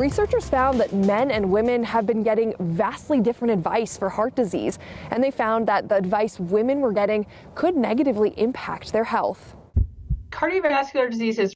Researchers found that men and women have been getting vastly different advice for heart disease, and they found that the advice women were getting could negatively impact their health. Cardiovascular disease has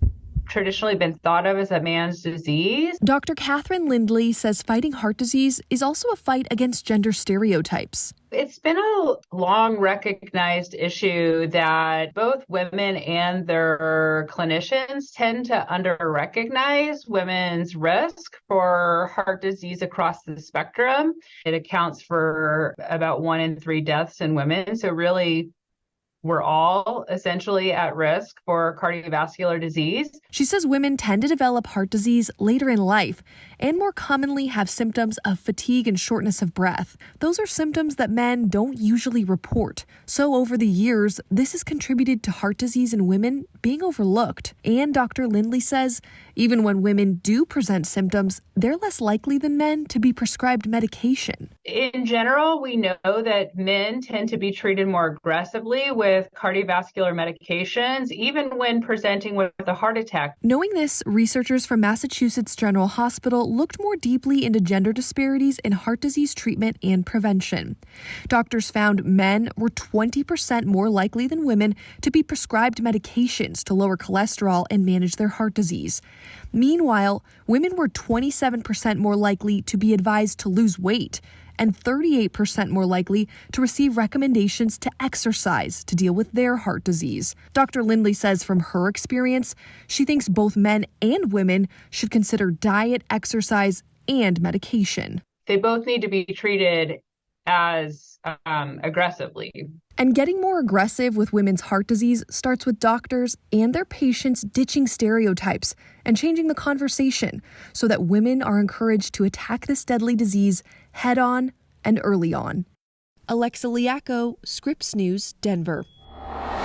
traditionally been thought of as a man's disease. Dr. Catherine Lindley says fighting heart disease is also a fight against gender stereotypes. It's been a long recognized issue that both women and their clinicians tend to under-recognize women's risk for heart disease across the spectrum. It accounts for about 1 in 3 deaths in women. So really, we're all essentially at risk for cardiovascular disease. She says women tend to develop heart disease later in life and more commonly have symptoms of fatigue and shortness of breath. Those are symptoms that men don't usually report. So over the years, this has contributed to heart disease in women being overlooked. And Dr. Lindley says even when women do present symptoms, they're less likely than men to be prescribed medication. In general, we know that men tend to be treated more aggressively with cardiovascular medications, even when presenting with a heart attack. Knowing this, researchers from Massachusetts General Hospital looked more deeply into gender disparities in heart disease treatment and prevention. Doctors found men were 20% more likely than women to be prescribed medications to lower cholesterol and manage their heart disease. Meanwhile, women were 27% more likely to be advised to lose weight and 38% more likely to receive recommendations to exercise to deal with their heart disease. Dr. Lindley says from her experience, she thinks both men and women should consider diet, exercise, and medication. They both need to be treated as aggressively. And getting more aggressive with women's heart disease starts with doctors and their patients ditching stereotypes and changing the conversation so that women are encouraged to attack this deadly disease head on and early on. Alexa Liaco, Scripps News, Denver.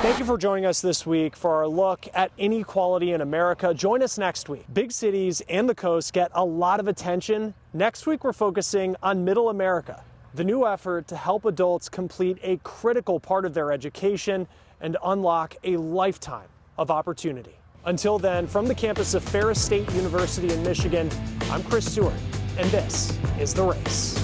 Thank you for joining us this week for our look at inequality in America. Join us next week. Big cities and the coast get a lot of attention. Next week, we're focusing on Middle America, the new effort to help adults complete a critical part of their education and unlock a lifetime of opportunity. Until then, from the campus of Ferris State University in Michigan, I'm Chris Stewart, and this is The Race.